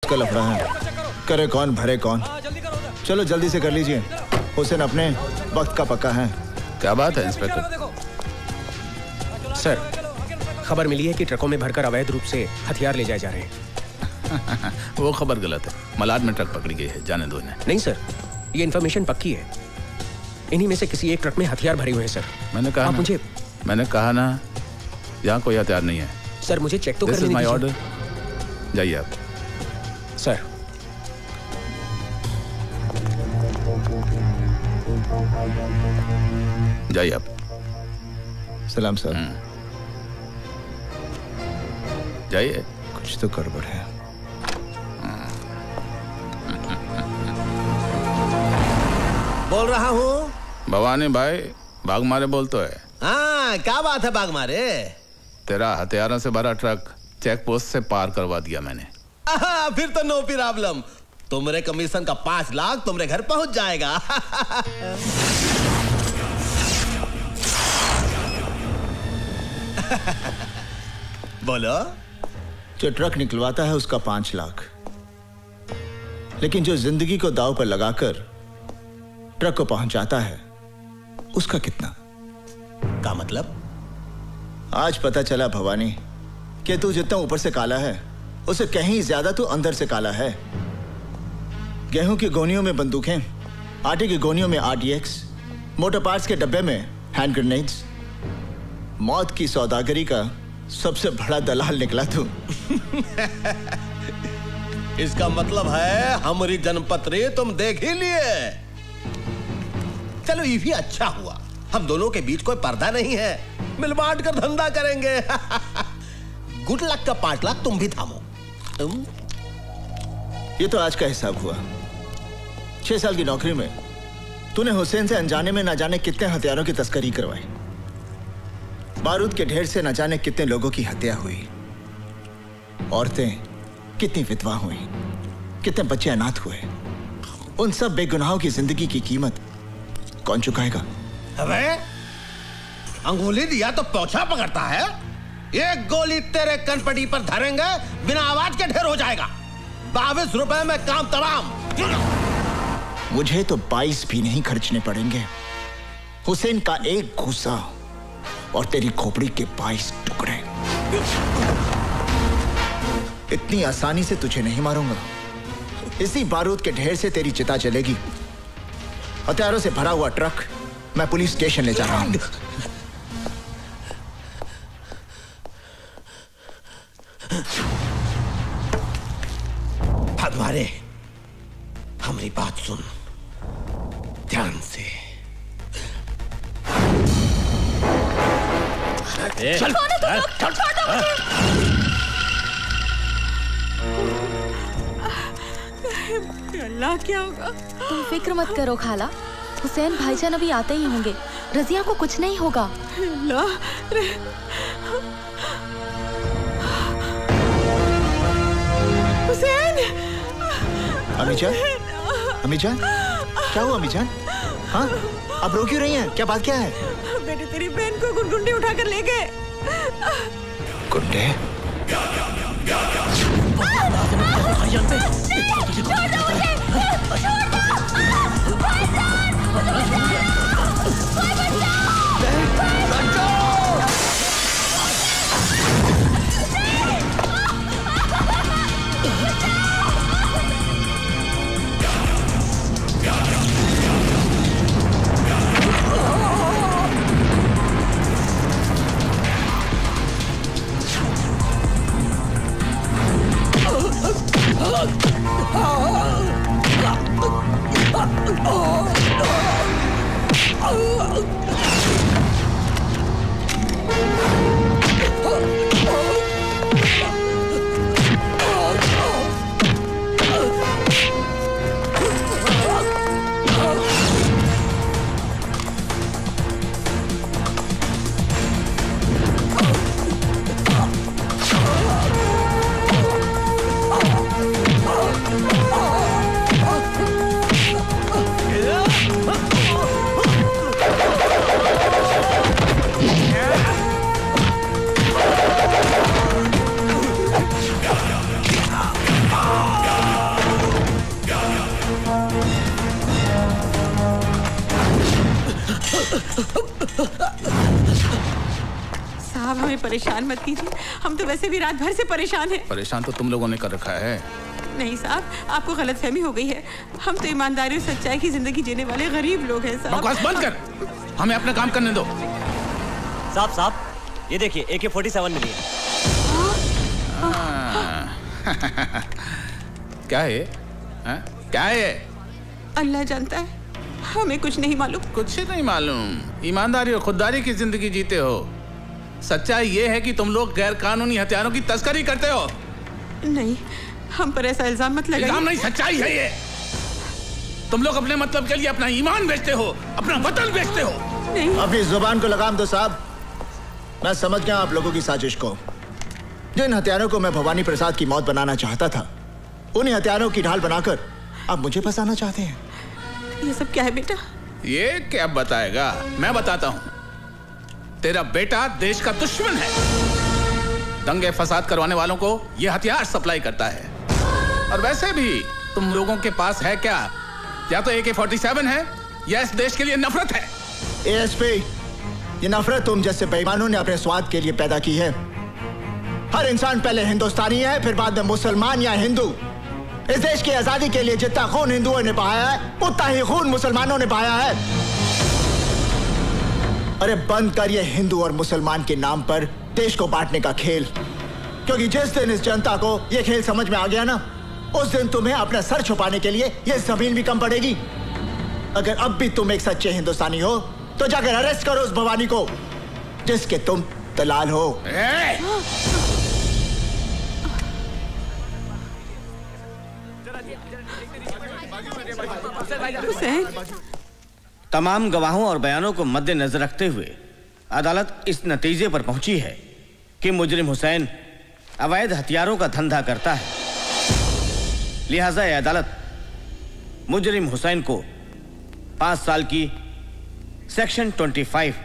का लफड़ा है, करे कौन भरे कौन। चलो जल्दी से कर लीजिए, हुसैन अपने वक्त का पक्का है। क्या बात है इंस्पेक्टर? सर, खबर मिली है कि ट्रकों में भरकर अवैध रूप से हथियार ले जाए जा रहे हैं। वो खबर गलत है। मलाड में ट्रक पकड़ी गई है, जाने दो इन्हें। नहीं सर, ये इन्फॉर्मेशन पक्की है। इन्हीं में से किसी एक ट्रक में हथियार भरे हुए हैं सर। मैंने कहा ना यहाँ कोई हथियार नहीं है। सर मुझे चेक तो करने दीजिए। This is my order. जाइए आप। सर जाइए आप। सलाम सर। जाइए। कुछ तो गड़बड़ है। बोल रहा हूँ भवानी भाई, बाग मारे बोल तो है। हाँ, क्या बात है बाग मारे? तेरा हथियारों से भरा ट्रक चेक पोस्ट से पार करवा दिया मैंने। फिर तो नो प्रॉब्लम। तुम्हारे कमीशन का 5 लाख तुम्हारे घर पहुंच जाएगा। बोलो। जो ट्रक निकलवाता है उसका 5 लाख, लेकिन जो जिंदगी को दांव पर लगाकर ट्रक को पहुंचाता है उसका कितना? का मतलब? आज पता चला भवानी कि तू जितना ऊपर से काला है उससे कहीं ज्यादा तू अंदर से काला है। गेहूं की गोनियों में बंदूकें, आटे की गोनियों में RDX, मोटर पार्ट्स के डब्बे में हैंड ग्रेनेड्स। मौत की सौदागरी का सबसे बड़ा दलाल निकला तू। इसका मतलब है हमारी जनपत्री तुम देख ही लिए। चलो ये भी अच्छा हुआ, हम दोनों के बीच कोई पर्दा नहीं है, मिल बांट कर धंधा करेंगे। गुड लक का 5 लाख तुम भी थामो। ये तो आज का हिसाब हुआ। 6 साल की नौकरी में तूने हुसैन से अनजाने में ना जाने कितने हथियारों की तस्करी करवाई। बारूद के ढेर से न जाने कितने लोगों की हत्या हुई। औरतें कितनी विधवा हुई, कितने बच्चे अनाथ हुए। उन सब बेगुनाहों की जिंदगी की कीमत कौन चुकाएगा? अबे अंगुली दिया तो पोछा पकड़ता है। एक गोली तेरे कनपटी पर धरेंगे, बिना आवाज के ढेर हो जाएगा। 22 रुपए में काम तमाम। मुझे तो 22 भी नहीं खर्चने पड़ेंगे। हुसैन का एक घूसा और तेरी खोपड़ी के 22 टुकड़े। इतनी आसानी से तुझे नहीं मारूंगा। इसी बारूद के ढेर से तेरी चिता चलेगी। हथियारों से भरा हुआ ट्रक मैं पुलिस स्टेशन ले जा रहा हूं। भगवारे, हमारी बात सुन ध्यान से। चल, अल्लाह क्या होगा? तुम फिक्र मत करो खाला, हुसैन भाईजान अभी आते ही होंगे। रजिया को कुछ नहीं होगा। हुसैन! अमीजान, अमीजान, क्या हुआ अमीजान? हाँ, आप रो क्यों रही हैं? क्या बात क्या है? बेटे तेरी बहन को गुंडे उठाकर ले गए। गुंडे? साहब हमें परेशान मत कीजिए, हम तो वैसे भी रात भर से परेशान हैं। परेशान तो तुम लोगों ने कर रखा है। नहीं साहब, आपको गलतफहमी हो गई है। हम तो ईमानदारी और सच्चाई की जिंदगी जीने वाले गरीब लोग हैं साहब। बकवास बंद कर, हमें अपना काम करने दो। साहब ये देखिए AK-47 मिली है। क्या है? क्या है? अल्लाह जानता है, हमें कुछ नहीं मालूम। कुछ नहीं मालूम? ईमानदारी और खुददारी की जिंदगी जीते हो। सच्चाई ये है कि तुम लोग गैर कानूनी हथियारों की तस्करी करते हो। नहीं, हम पर ऐसा इल्जाम मत लगाइए। इल्जाम नहीं, सच्चाई है ये। तुम लोग अपने मतलब के लिए अपना ईमान बेचते हो, अपना वतन बेचते हो। नहीं। अपनी जुबान को लगाम दो साहब। मैं समझ गया आप लोगों की साजिश को। जिन हथियारों को मैं भवानी प्रसाद की मौत बनाना चाहता था, उन्हीं हथियारों की ढाल बनाकर आप मुझे फंसाना चाहते हैं। ये सब क्या है बेटा? ये क्या बताएगा, मैं बताता हूँ। तेरा बेटा देश का दुश्मन है। दंगे फसाद करवाने वालों को ये हथियार सप्लाई करता है। और वैसे भी तुम लोगों के पास है क्या? या तो AK-47 है या इस देश के लिए नफरत है। ASP, ये नफरत तुम जैसे बेईमानों ने अपने स्वाद के लिए पैदा की है। हर इंसान पहले हिंदुस्तानी है, फिर बाद में मुसलमान या हिंदू। इस देश की आजादी के लिए जितना खून हिंदुओं ने बहाया है, उतना ही खून मुसलमानों ने बहाया है। अरे बंद कर ये हिंदू और मुसलमान के नाम पर देश को बांटने का खेल। क्योंकि जिस दिन इस जनता को ये खेल समझ में आ गया ना, उस दिन तुम्हें अपना सर छुपाने के लिए ये जमीन भी कम पड़ेगी। अगर अब भी तुम एक सच्चे हिंदुस्तानी हो तो जाकर अरेस्ट करो उस भवानी को जिसके तुम दलाल हो। तमाम गवाहों और बयानों को मद्देनजर रखते हुए अदालत इस नतीजे पर पहुंची है कि मुजरिम हुसैन अवैध हथियारों का धंधा करता है। लिहाजा यह अदालत मुजरिम हुसैन को 5 साल की सेक्शन 25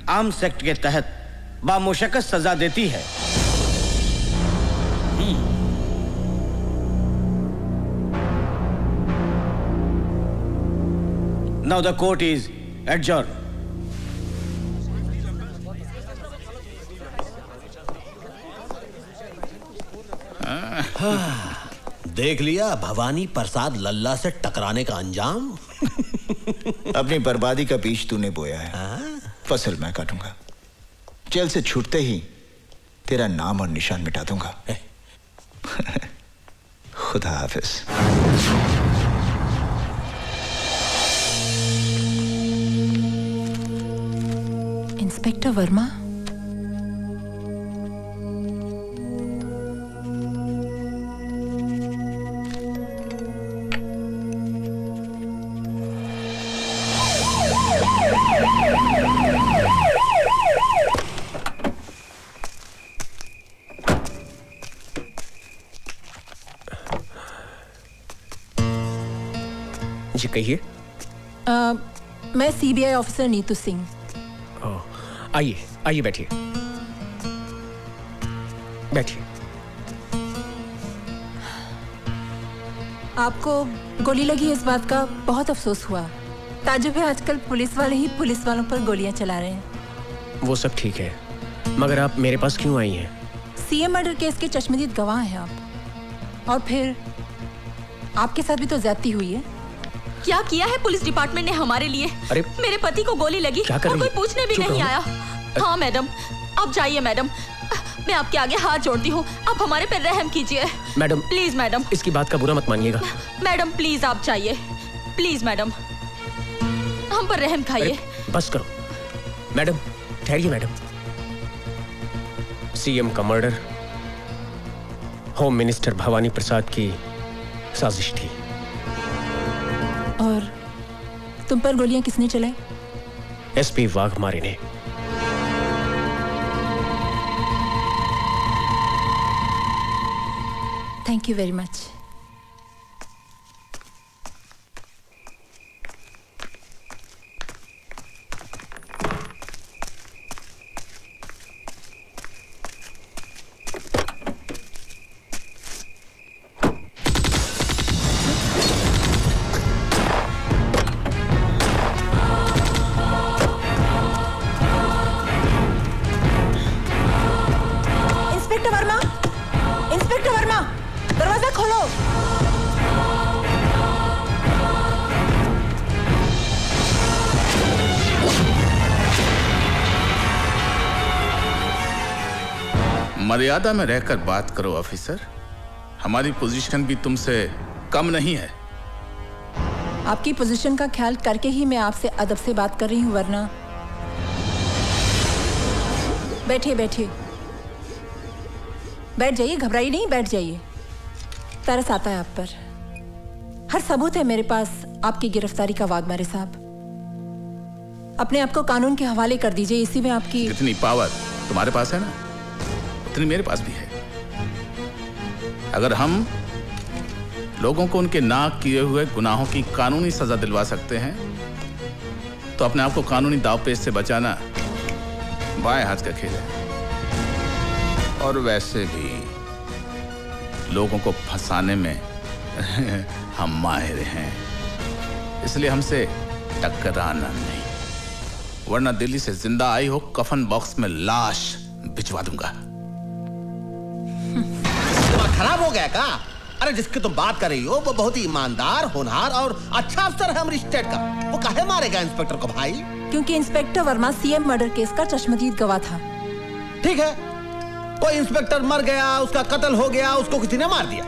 आर्म्स एक्ट के तहत बामुशक्कत सजा देती है। Now the court is adjourned. देख लिया भवानी प्रसाद लल्ला से टकराने का अंजाम। अपनी बर्बादी का बीज तूने बोया है, फसल मैं काटूंगा। जेल से छूटते ही तेरा नाम और निशान मिटा दूंगा। खुदा हाफिज। इंस्पेक्टर वर्मा, जी कहिए। मैं CBI ऑफिसर नीतू सिंह। आइए आइए, बैठिए बैठिए। आपको गोली लगी इस बात का बहुत अफसोस हुआ। ताजुब है, आजकल पुलिस वाले ही पुलिस वालों पर गोलियां चला रहे हैं। वो सब ठीक है, मगर आप मेरे पास क्यों आई हैं? CM मर्डर केस के चश्मदीद गवाह हैं आप। और फिर आपके साथ भी तो ज्यादती हुई है। क्या किया है पुलिस डिपार्टमेंट ने हमारे लिए? अरे मेरे पति को गोली लगी क्या कर और रही कोई पूछने भी नहीं आया। हाँ मैडम, आप जाइए मैडम, मैं आपके आगे हाथ जोड़ती हूँ, आप हमारे पे रहम कीजिए। मैडम प्लीज मैडम, इसकी बात का बुरा मत मानिएगा। मैडम प्लीज आप जाइए, प्लीज मैडम, हम पर रहम खाइए। बस करो मैडम, ठहरिए मैडम। CM का मर्डर होम मिनिस्टर भवानी प्रसाद की साजिश थी। और तुम पर गोलियां किसने चलाई? SP वाघमारे ने। Thank you very much. मर्यादा में रहकर बात करो ऑफिसर। हमारी पोजीशन भी तुमसे कम नहीं है। आपकी पोजीशन का ख्याल करके ही मैं आपसे अदब से बात कर रही हूँ, वरना। बैठिए बैठिए, बैठ जाइए, घबराइए नहीं, बैठ जाइए। तरस आता है आप पर। हर सबूत है मेरे पास आपकी गिरफ्तारी का, वाघमारे साहब। अपने आप को कानून के हवाले कर दीजिए, इसी में आपकी। जितनी पावर तुम्हारे पास है ना, उतनी मेरे पास भी है। अगर हम लोगों को उनके नाक किए हुए गुनाहों की कानूनी सजा दिलवा सकते हैं, तो अपने आप को कानूनी दांवपेच से बचाना बाएं हाथ का खेल है। और वैसे भी लोगों को फंसाने में हम माहिर हैं, इसलिए हमसे टकराना नहीं, वरना दिल्ली से जिंदा आई हो कफन बॉक्स में लाश भिजवा दूंगा। खराब हो गया का? अरे जिसकी तुम बात कर रही हो वो बहुत ही ईमानदार, होनहार और अच्छा अफसर है हमारी स्टेट का। वो काहे मारेगा इंस्पेक्टर को भाई? क्योंकि inspector Verma CM murder case का चश्मदीद गवाह था। ठीक है, कोई इंस्पेक्टर मर गया, उसका कत्ल हो गया, उसको किसी ने मार दिया,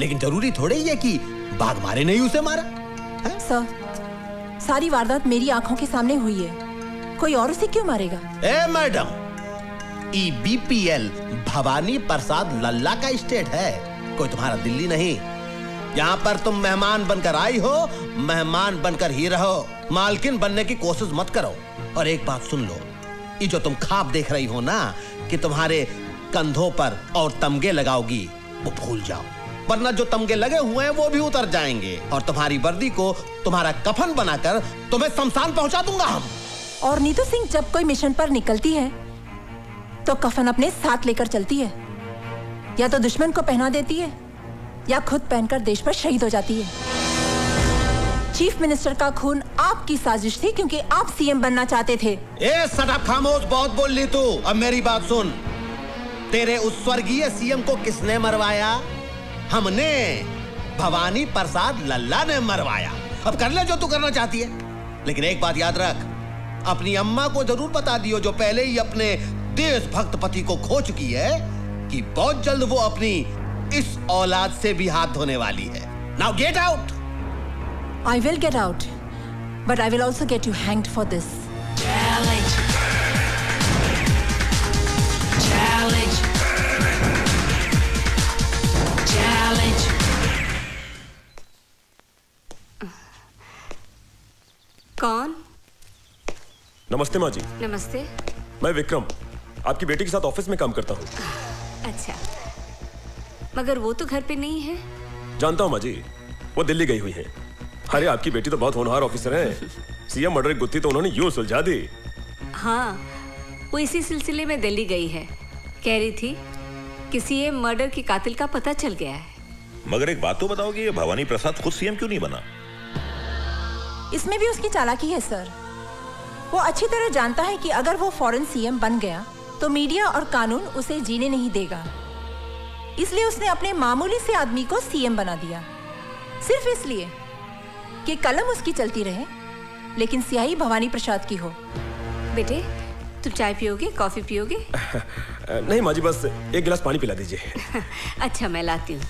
लेकिन जरूरी थोड़े ही है कि वाघमारे ने ही उसे मारा। सर, सारी वारदात मेरी आंखों के सामने हुई है, कोई और उसे क्यों मारेगा? ए मैडम, EBPL भवानी प्रसाद लल्ला का स्टेट है, कोई तुम्हारा दिल्ली नहीं। यहाँ पर तुम मेहमान बनकर आई हो, मेहमान बनकर ही रहो, मालकिन बनने की कोशिश मत करो। और एक बात सुन लो, ये जो तुम ख्वाब देख रही हो ना कि तुम्हारे कंधों पर और तमगे लगाओगी, वो भूल जाओ, वरना जो तमगे लगे हुए हैं वो भी उतर जाएंगे और तुम्हारी वर्दी को तुम्हारा कफन बनाकर तुम्हें शमशान पहुंचा दूंगा हम। और नीतू सिंह जब कोई मिशन पर निकलती है तो कफन अपने साथ लेकर चलती है, या तो दुश्मन को पहना देती है या खुद पहनकर देश पर शहीद हो जाती है। चीफ मिनिस्टर का खून आपकी साजिश थी, क्योंकि आप सीएम बनना चाहते थे। ए सटअप, खामोश, बहुत बोल ली तू। अब मेरी बात सुन, तेरे उस स्वर्गीय सीएम को किसने मरवाया? हमने, भवानी प्रसाद लल्ला ने मरवाया। अब कर ले जो तू करना चाहती है, लेकिन एक बात याद रख, अपनी अम्मा को जरूर बता दियो, जो पहले ही अपने देशभक्त पति को खो चुकी है, कि बहुत जल्द वो अपनी इस औलाद से भी हाथ धोने वाली है। Now get out. I will get out, but I will also get you hanged for this. Challenge. Challenge. Challenge. कौन? नमस्ते माँ जी। नमस्ते। मैं विक्रम, आपकी बेटी के साथ ऑफिस में काम करता हूँ। अच्छा, मगर वो तो घर पे नहीं है। जानता हूँ माँ जी, वो दिल्ली गई हुई है। अरे आपकी बेटी तो बहुत होनहार ऑफिसर है, सीएम मर्डर की गुत्थी तो उन्होंने यूं सुलझा दी। हाँ, वो इसी सिलसिले में दिल्ली गई है। कह रही थी कि सीएम मर्डर की कातिल का पता चल गया है। मगर एक बात तो बताओ कि ये भवानी प्रसाद खुद सीएम क्यों नहीं बना? इसमें भी उसकी चालाकी है सर। वो अच्छी तरह जानता है कि अगर वो फौरन सीएम बन गया तो मीडिया और कानून उसे जीने नहीं देगा, इसलिए उसने अपने मामूली से आदमी को सीएम बना दिया, सिर्फ इसलिए कि कलम उसकी चलती रहे लेकिन स्याही भवानी प्रसाद की हो। बेटे, तुम चाय पियोगे, कॉफी पियोगे? नहीं माँ जी, बस एक गिलास पानी पिला दीजिए। अच्छा, मैं लाती हूँ।